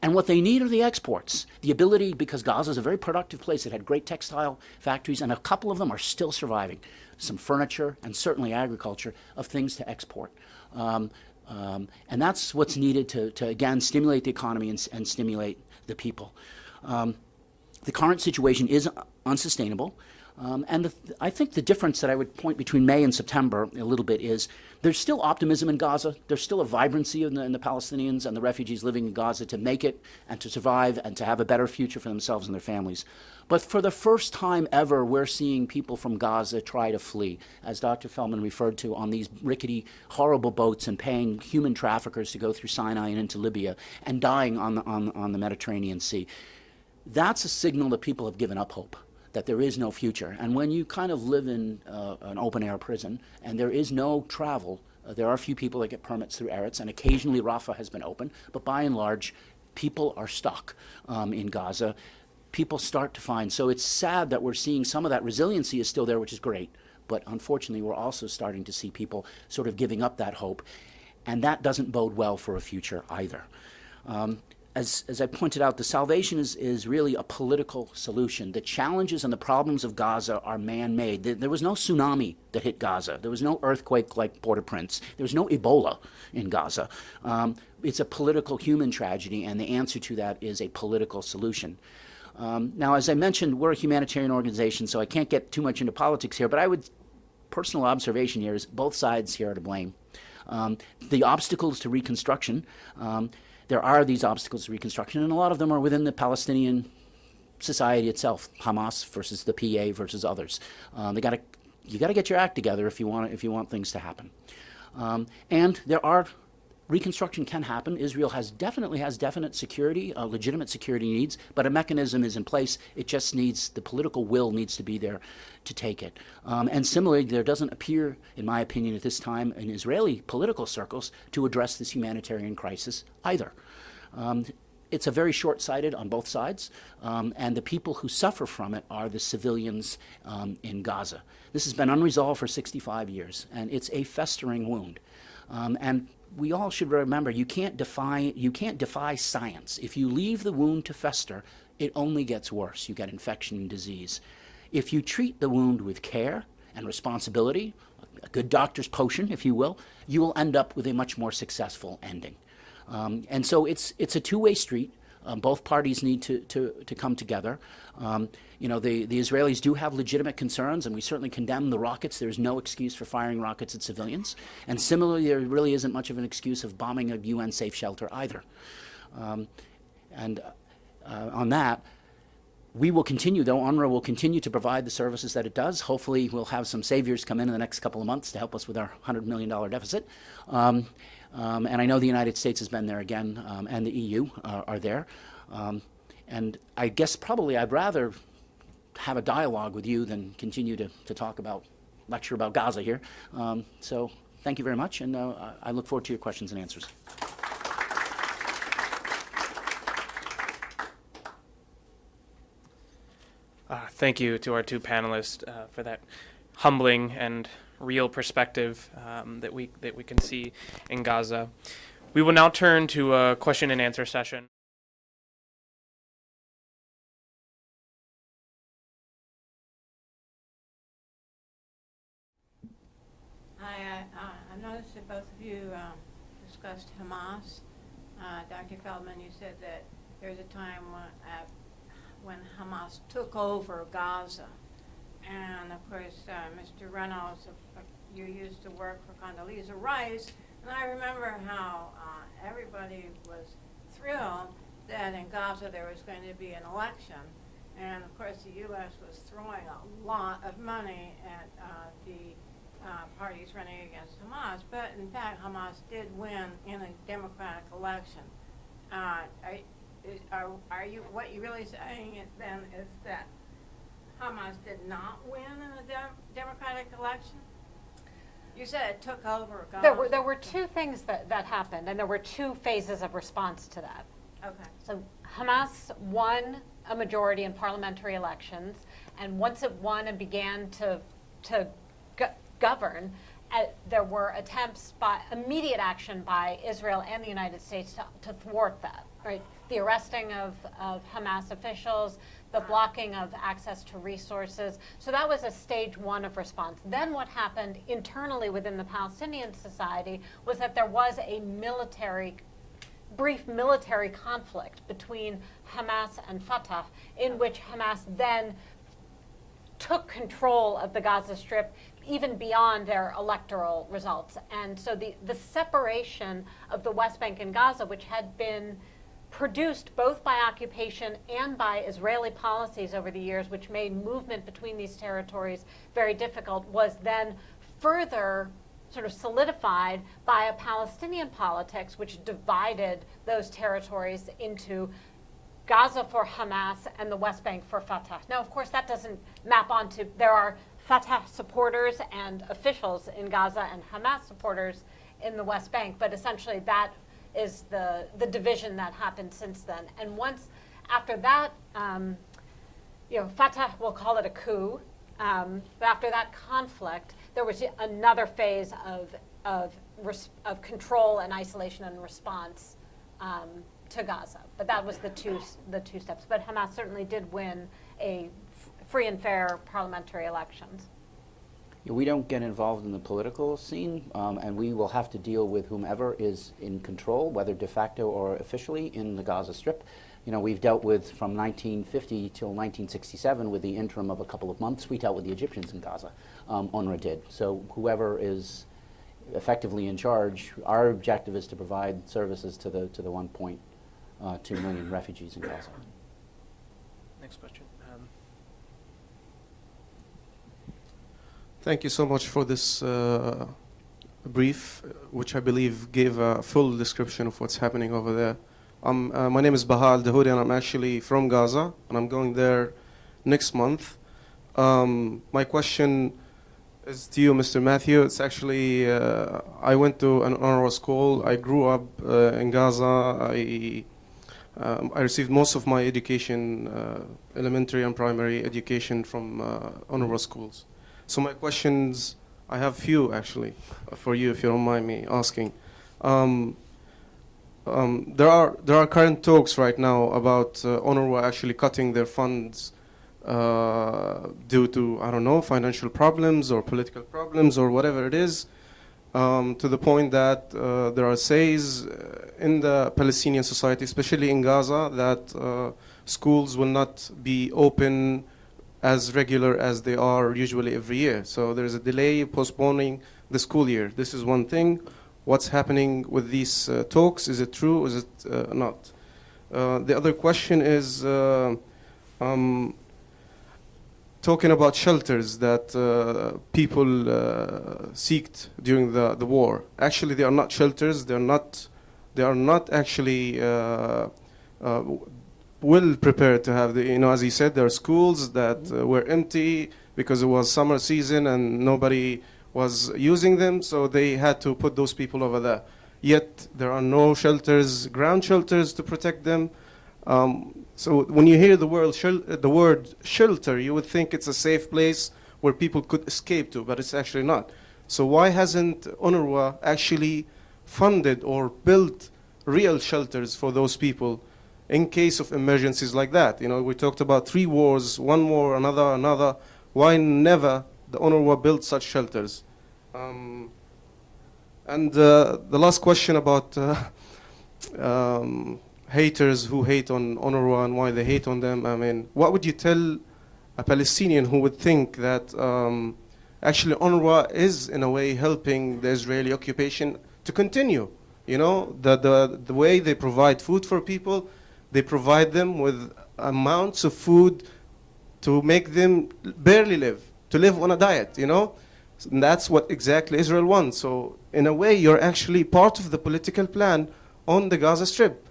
And what they need are the exports, the ability, because Gaza is a very productive place. It had great textile factories, and a couple of them are still surviving. Some furniture and certainly agriculture of things to export. And that's what's needed to again, stimulate the economy and stimulate the people. The current situation is unsustainable. And I think the difference that I would point between May and September a little bit is there's still optimism in Gaza. There's still a vibrancy in the Palestinians and the refugees living in Gaza to make it and to survive and to have a better future for themselves and their families. But for the first time ever, we're seeing people from Gaza try to flee, as Dr. Feldman referred to, on these rickety, horrible boats and paying human traffickers to go through Sinai and into Libya and dying on the Mediterranean Sea. That's a signal that people have given up hope, that there is no future. And when you kind of live in an open-air prison and there is no travel, there are a few people that get permits through Eretz, and occasionally Rafah has been open, but by and large, people are stuck in Gaza. People start to find, so it's sad that we're seeing some of that resiliency is still there, which is great, but unfortunately we're also starting to see people sort of giving up that hope, and that doesn't bode well for a future either. As I pointed out, the salvation is really a political solution. The challenges and the problems of Gaza are man-made. There was no tsunami that hit Gaza. There was no earthquake like Port-au-Prince. There was no Ebola in Gaza. It's a political human tragedy, and the answer to that is a political solution. Now, as I mentioned, we're a humanitarian organization, so I can't get too much into politics here, but personal observation here is both sides here are to blame. The obstacles to reconstruction, there are these obstacles to reconstruction, and a lot of them are within the Palestinian society itself, Hamas versus the PA versus others. You got to get your act together if you want things to happen. And reconstruction can happen. Israel definitely has definite security, legitimate security needs, but a mechanism is in place. It just needs, the political will needs to be there to take it. And similarly, there doesn't appear, in my opinion, at this time in Israeli political circles to address this humanitarian crisis either. It's a very short-sighted on both sides, and the people who suffer from it are the civilians in Gaza. This has been unresolved for 65 years, and it's a festering wound. And we all should remember, you can't defy science. If you leave the wound to fester, it only gets worse. You get infection and disease. If you treat the wound with care and responsibility, a good doctor's potion, if you will end up with a much more successful ending. And so it's a two-way street. Both parties need to come together. The Israelis do have legitimate concerns, and we certainly condemn the rockets. There's no excuse for firing rockets at civilians. And similarly, there really isn't much of an excuse of bombing a UN safe shelter either. On that, we will continue, though. Onra will continue to provide the services that it does. Hopefully, we'll have some saviors come in the next couple of months to help us with our $100 million deficit. And I know the United States has been there again, and the EU are there. And I guess probably I'd rather have a dialogue with you than continue to lecture about Gaza here. So thank you very much, and I look forward to your questions and answers. Thank you to our two panelists for that humbling and real perspective that we can see in Gaza. We will now turn to a question and answer session. I noticed that both of you discussed Hamas. Dr. Feldman, you said that there's a time when Hamas took over Gaza. And of course, Mr. Reynolds, you used to work for Condoleezza Rice, and I remember how everybody was thrilled that in Gaza there was going to be an election. And of course, the U.S. was throwing a lot of money at the parties running against Hamas. But in fact, Hamas did win in a democratic election. Are you, what you're really saying it then is that Hamas did not win in the democratic election? You said it took over Gaza. There were two things that happened, and there were two phases of response to that. Okay. So Hamas won a majority in parliamentary elections, and once it won and began to govern, there were attempts by immediate action by Israel and the United States to thwart that. Right, the arresting of Hamas officials, the blocking of access to resources. So that was a stage one of response. Then what happened internally within the Palestinian society was that there was a brief military conflict between Hamas and Fatah, in which Hamas then took control of the Gaza Strip even beyond their electoral results. And so the separation of the West Bank and Gaza, which had been produced both by occupation and by Israeli policies over the years, which made movement between these territories very difficult, was then further sort of solidified by a Palestinian politics which divided those territories into Gaza for Hamas and the West Bank for Fatah. Now, of course, that doesn't map onto, there are Fatah supporters and officials in Gaza and Hamas supporters in the West Bank, but essentially that is the division that happened since then. And once after that, Fatah, we'll call it a coup, but after that conflict, there was another phase of control and isolation and response to Gaza. But that was the two steps. But Hamas certainly did win a free and fair parliamentary elections. We don't get involved in the political scene, and we will have to deal with whomever is in control, whether de facto or officially, in the Gaza Strip. We've dealt with, from 1950 till 1967, with the interim of a couple of months, we dealt with the Egyptians in Gaza. Onra did. So whoever is effectively in charge, our objective is to provide services to the 1.2 million refugees in Gaza. Next question. Thank you so much for this brief, which I believe gave a full description of what's happening over there. My name is Baha Al-Dahoudi, and I'm actually from Gaza, and I'm going there next month. My question is to you, Mr. Matthew. It's actually, I went to an Unruh school. I grew up in Gaza. I received most of my education, elementary and primary education, from Unruh schools. So my questions, I have few actually, for you, if you don't mind me asking. There are current talks right now about Unruh actually cutting their funds due to, I don't know, financial problems or political problems or whatever it is, to the point that there are says in the Palestinian society, especially in Gaza, that schools will not be open as regular as they are usually every year. So there's a delay, postponing the school year. This is one thing. What's happening with these talks? Is it true? Is it not? The other question is talking about shelters that people seeked during the war. Actually, they are not shelters. They are not actually well prepared to have as you said, there are schools that were empty because it was summer season and nobody was using them, so they had to put those people over there. Yet there are no shelters, ground shelters to protect them. So when you hear the word shelter, you would think it's a safe place where people could escape to, but it's actually not. So why hasn't Unruh actually funded or built real shelters for those people in case of emergencies like that? We talked about 3 wars, one war, another. Why never the Unruh built such shelters? And the last question about haters who hate on Unruh and why they hate on them. I mean, what would you tell a Palestinian who would think that actually Unruh is in a way helping the Israeli occupation to continue? The way they provide food for people, they provide them with amounts of food to make them barely live, to live on a diet, And that's what exactly Israel wants. So in a way, you're actually part of the political plan on the Gaza Strip.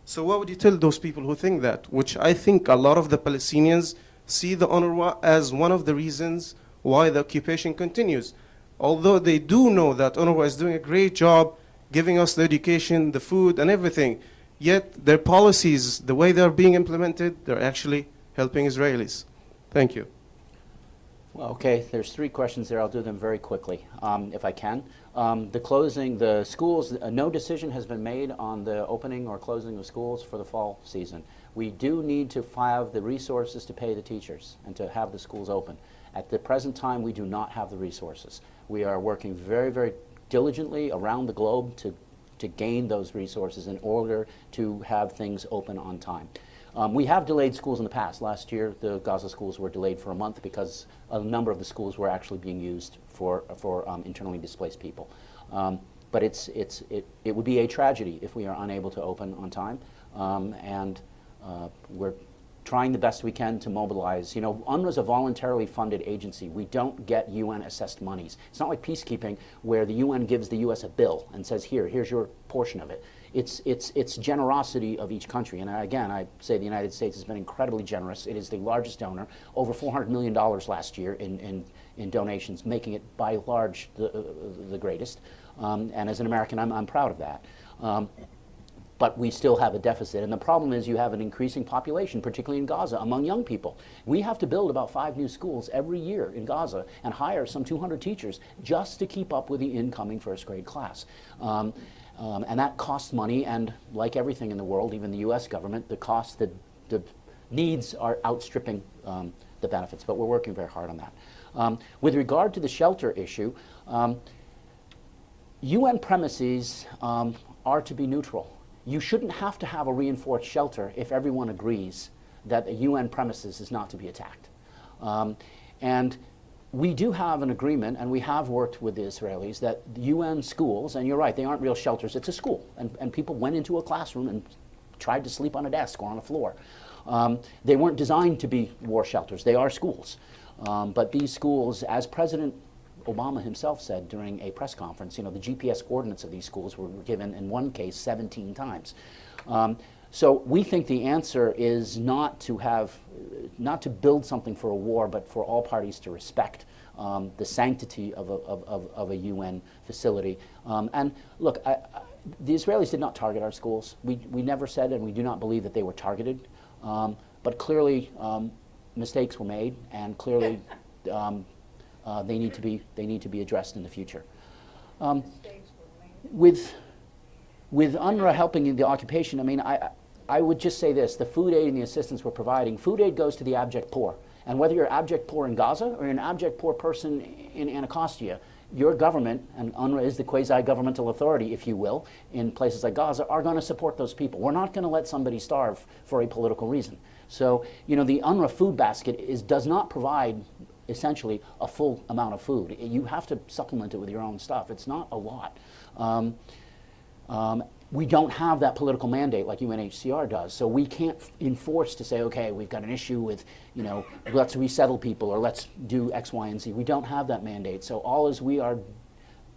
So what would you tell those people who think that? Which I think a lot of the Palestinians see the UNRWA as one of the reasons why the occupation continues. Although they do know that UNRWA is doing a great job giving us the education, the food, and everything, yet their policies, the way they're being implemented, they're actually helping Israelis. Thank you. Well, okay, there's 3 questions there. I'll do them very quickly, if I can. The closing, the schools, no decision has been made on the opening or closing of schools for the fall season. We do need to have the resources to pay the teachers and to have the schools open. At the present time, we do not have the resources. We are working very, very diligently around the globe to gain those resources in order to have things open on time. We have delayed schools in the past. Last year, the Gaza schools were delayed for a month because a number of the schools were actually being used for internally displaced people. But it would be a tragedy if we are unable to open on time. We're trying the best we can to mobilize. You know, UNRWA is a voluntarily funded agency. We don't get UN-assessed monies. It's not like peacekeeping where the UN gives the US a bill and says, here's your portion of it. It's generosity of each country. And again, I say the United States has been incredibly generous. It is the largest donor, over $400 million last year in donations, making it by large the greatest. And as an American, I'm proud of that. But we still have a deficit. And the problem is you have an increasing population, particularly in Gaza, among young people. We have to build about 5 new schools every year in Gaza and hire some 200 teachers just to keep up with the incoming first grade class. And that costs money, and like everything in the world, even the US government, the needs are outstripping the benefits, but we're working very hard on that. With regard to the shelter issue, UN premises are to be neutral. You shouldn't have to have a reinforced shelter if everyone agrees that the UN premises is not to be attacked. And we do have an agreement, and we have worked with the Israelis, that the UN schools, and you're right, they aren't real shelters, it's a school. And people went into a classroom and tried to sleep on a desk or on a floor. They weren't designed to be war shelters, they are schools. But these schools, as President Obama himself said during a press conference, you know, the GPS coordinates of these schools were given in one case 17 times. So we think the answer is not to build something for a war, but for all parties to respect the sanctity of a UN facility. And look, the Israelis did not target our schools. We never said, and we do not believe that they were targeted. But clearly, mistakes were made, and clearly they need to be addressed in the future. With UNRWA helping in the occupation, I mean, I would just say this: the food aid and the assistance we're providing, food aid goes to the abject poor. And whether you're abject poor in Gaza or you're an abject poor person in Anacostia, your government, and UNRWA is the quasi-governmental authority, if you will, in places like Gaza, are going to support those people. We're not going to let somebody starve for a political reason. So, you know, the UNRWA food basket does not provide essentially a full amount of food. You have to supplement it with your own stuff. It's not a lot. We don't have that political mandate like UNHCR does, so we can't enforce to say, okay, we've got an issue with, you know, let's resettle people or let's do X, Y, and Z. We don't have that mandate. So all as we are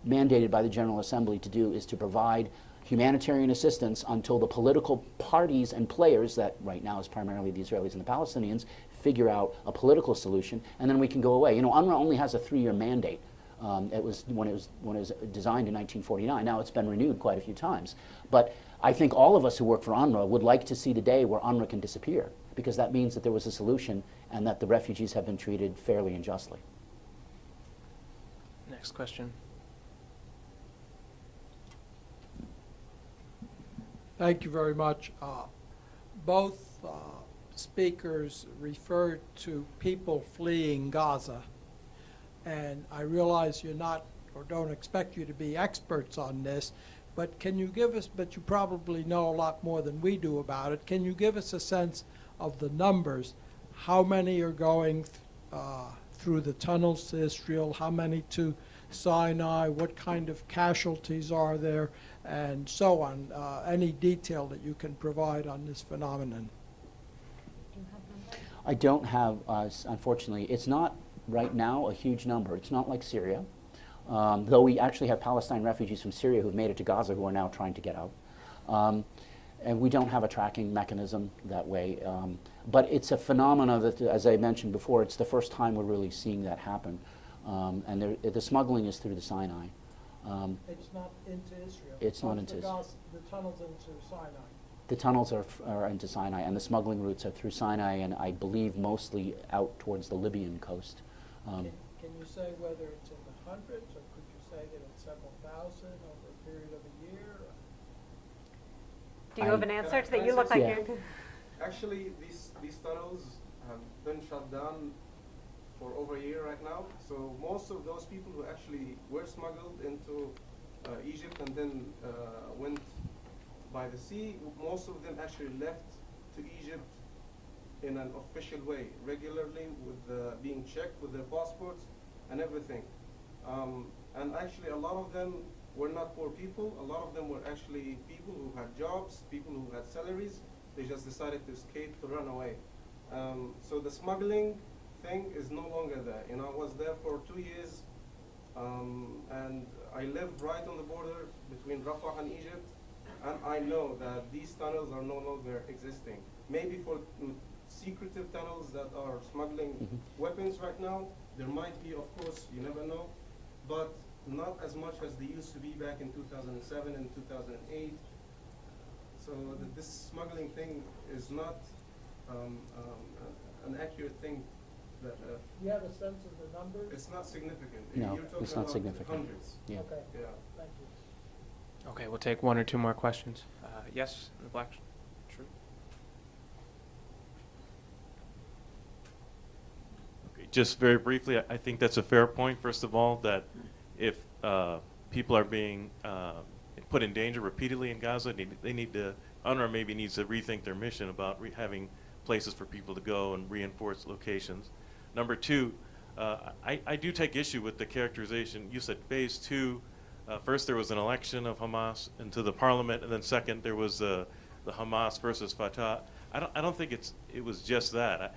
mandated by the General Assembly to do is to provide humanitarian assistance until the political parties and players, that right now is primarily the Israelis and the Palestinians, figure out a political solution, and then we can go away. You know, UNRWA only has a 3-year mandate. It was when it was designed in 1949. Now it's been renewed quite a few times. But I think all of us who work for UNRWA would like to see the day where UNRWA can disappear, because that means that there was a solution and that the refugees have been treated fairly and justly. Next question. Thank you very much. Both speakers referred to people fleeing Gaza. And I realize you're not, or don't expect you to be experts on this, but can you give us, but you probably know a lot more than we do about it, can you give us a sense of the numbers? How many are going through the tunnels to Israel? How many to Sinai? What kind of casualties are there? And so on. Any detail that you can provide on this phenomenon? I don't have, unfortunately, it's not right now a huge number. It's not like Syria, though we actually have Palestine refugees from Syria who've made it to Gaza who are now trying to get out. and we don't have a tracking mechanism that way. But it's a phenomena that, as I mentioned before, it's the first time we're really seeing that happen. And the smuggling is through the Sinai. It's not into Israel. It's not into Israel. The tunnels into Sinai. The tunnels are into Sinai, and the smuggling routes are through Sinai, and I believe mostly out towards the Libyan coast. Can you say whether it's in the hundreds, or could you say that it's several thousand over a period of a year? Do you have an answer to that? You look like Yeah. you're. Actually, these tunnels have been shut down for over a year right now. So most of those people who actually were smuggled into Egypt and then went by the sea, most of them actually left to Egypt in an official way, regularly, with being checked with their passports and everything. And actually, a lot of them were not poor people. A lot of them were actually people who had jobs, people who had salaries. They just decided to escape, to run away. So the smuggling thing is no longer there. You know, I was there for 2 years, and I live right on the border between Rafah and Egypt, and I know that these tunnels are no longer existing. Maybe for secretive tunnels that are smuggling weapons right now, there might be, of course, you never know, but not as much as they used to be back in 2007 and 2008. So this smuggling thing is not an accurate thing. That Do you have a sense of the numbers? it's not significant. No, You're talking it's not about significant. hundreds. Yeah. Okay, Yeah. thank you. Okay, we'll take one or two more questions. Yes, in the black shirt. Okay, just very briefly, I think that's a fair point, first of all, that if people are being put in danger repeatedly in Gaza, they need to, Unruh maybe needs to rethink their mission about having places for people to go and reinforce locations. Number two, I do take issue with the characterization. You said phase two, first there was an election of Hamas into the parliament, and then second there was the Hamas versus Fatah. I don't think it was just that.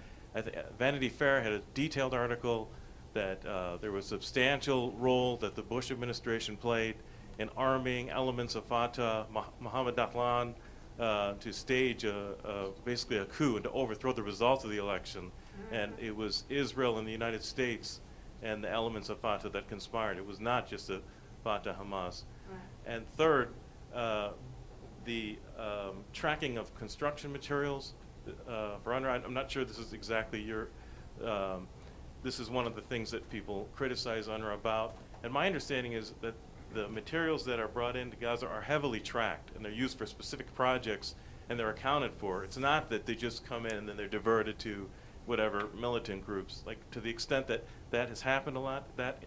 Vanity Fair had a detailed article that there was a substantial role that the Bush administration played in arming elements of Fatah, Mohammed Dahlan, to stage basically a coup and to overthrow the results of the election. And it was Israel and the United States and the elements of Fatah that conspired. It was not just the Fatah Hamas. Right. And third, the tracking of construction materials for Unruh. I'm not sure this is exactly your. This is one of the things that people criticize Unruh about. And my understanding is that the materials that are brought into Gaza are heavily tracked, and they're used for specific projects, and they're accounted for. It's not that they just come in and then they're diverted to whatever militant groups. Like, to the extent that that has happened a lot, that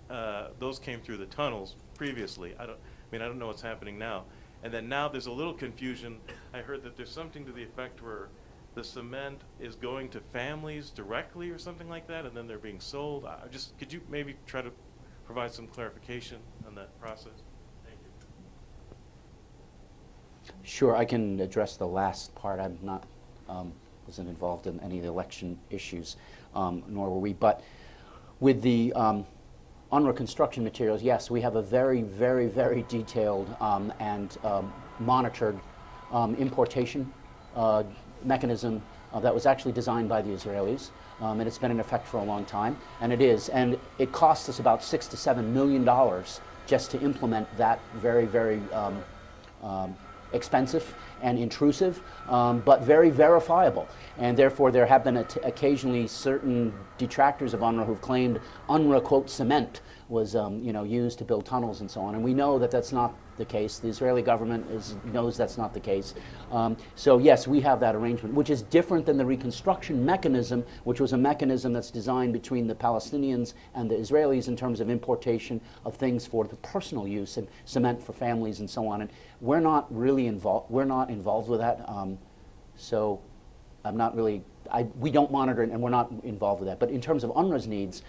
those came through the tunnels previously. I don't know what's happening now. And then now there's a little confusion. I heard that there's something to the effect where the cement is going to families directly or something like that, and then they're being sold. Could you maybe try to provide some clarification on that process? Thank you. Sure, I can address the last part. I'm not, wasn't involved in any of the election issues, nor were we. But with the Unruh construction materials, yes, we have a very, very, very detailed and monitored importation mechanism that was actually designed by the Israelis, and it's been in effect for a long time, and it is. And it costs us about $6 to $7 million just to implement that very, very expensive and intrusive, but very verifiable. And therefore, there have been occasionally certain detractors of Unruh who've claimed Unruh, quote, cement was used to build tunnels and so on. And we know that that's not the case. The Israeli government knows that's not the case. So yes, we have that arrangement, which is different than the Reconstruction mechanism, which was a mechanism that's designed between the Palestinians and the Israelis in terms of importation of things for the personal use and cement for families and so on. And we're not really involved. We're not involved with that. So I'm not really. We don't monitor it, and we're not involved with that. But in terms of UNRWA's needs,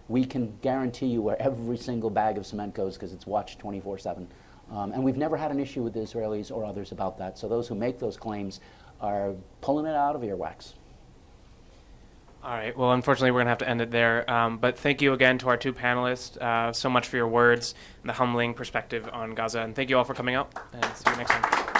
we can guarantee you where every single bag of cement goes because it's watched 24/7. And we've never had an issue with the Israelis or others about that. So those who make those claims are pulling it out of earwax. All right. Well, unfortunately, we're going to have to end it there. But thank you again to our two panelists so much for your words and the humbling perspective on Gaza. And thank you all for coming out. And see you next time.